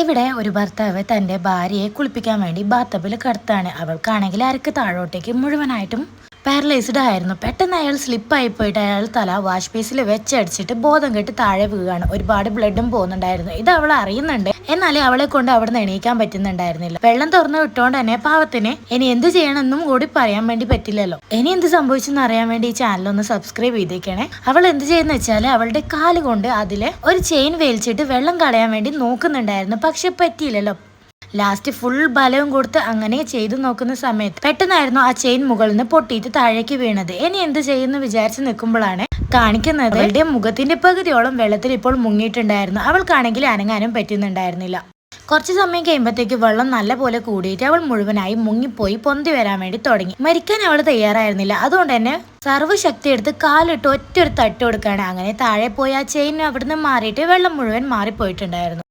ഇവിടെ ഒരു ഭർത്താവ് തന്റെ ഭാര്യയെ കുളിപ്പിക്കാൻ വേണ്ടി ബാത്തബിൽ കിടത്താണ്. അവൾക്കാണെങ്കിൽ അരക്ക് താഴോട്ടേക്ക് മുഴുവനായിട്ടും പാരലൈസ്ഡ് ആയിരുന്നു. പെട്ടെന്ന് അയാൾ സ്ലിപ്പായി പോയിട്ട് അയാൾ തല വാഷ് ബേസിൽ വെച്ചടിച്ചിട്ട് ബോധം കെട്ട് താഴെ വീഴാണ്. ഒരുപാട് ബ്ലഡും പോകുന്നുണ്ടായിരുന്നു. ഇത് അവൾ അറിയുന്നുണ്ട്, എന്നാലേ അവളെ കൊണ്ട് അവിടെ നിന്ന് എണീക്കാൻ പറ്റുന്നുണ്ടായിരുന്നില്ല. വെള്ളം തുറന്നു വിട്ടോണ്ട് തന്നെ പാവത്തിന് ഇനി എന്ത് ചെയ്യണമെന്നും കൂടി പറയാൻ വേണ്ടി പറ്റില്ലല്ലോ. ഇനി എന്ത് സംഭവിച്ചെന്ന് അറിയാൻ വേണ്ടി ഈ ചാനൽ ഒന്ന് സബ്സ്ക്രൈബ് ചെയ്തേക്കണേ. അവൾ എന്ത് ചെയ്യുന്ന വെച്ചാൽ അവളുടെ കാല് കൊണ്ട് അതിലെ ഒരു ചെയിൻ വലിച്ചിട്ട് വെള്ളം കളയാൻ വേണ്ടി നോക്കുന്നുണ്ടായിരുന്നു. പക്ഷെ പറ്റിയില്ലല്ലോ. ലാസ്റ്റ് ഫുൾ ബലവും കൊടുത്ത് അങ്ങനെ ചെയ്തു നോക്കുന്ന സമയത്ത് പെട്ടെന്നായിരുന്നു ആ ചെയിൻ മുകളിൽ നിന്ന് പൊട്ടിയിട്ട് താഴേക്ക് വീണത്. ഇനി എന്ത് ചെയ്യുന്നു വിചാരിച്ച് നിൽക്കുമ്പോഴാണ് കാണിക്കുന്നത് അവളുടെ മുഖത്തിന്റെ പകുതിയോളം വെള്ളത്തിൽ ഇപ്പോൾ മുങ്ങിയിട്ടുണ്ടായിരുന്നു. അവൾക്കാണെങ്കിൽ അനങ്ങാനും പറ്റുന്നുണ്ടായിരുന്നില്ല. കുറച്ച് സമയം കഴിയുമ്പോഴത്തേക്ക് വെള്ളം നല്ലപോലെ കൂടിയിട്ട് അവൾ മുഴുവനായി മുങ്ങിപ്പോയി പൊന്തി വരാൻ വേണ്ടി തുടങ്ങി. മരിക്കാൻ അവൾ തയ്യാറായിരുന്നില്ല. അതുകൊണ്ട് തന്നെ സർവ്വശക്തി എടുത്ത് കാലിട്ട് ഒറ്റൊരു തട്ട് കൊടുക്കുകയാണ്. അങ്ങനെ താഴെ പോയി ആ ചെയിൻ അവിടുന്ന് മാറിയിട്ട് വെള്ളം മുഴുവൻ മാറിപ്പോയിട്ടുണ്ടായിരുന്നു.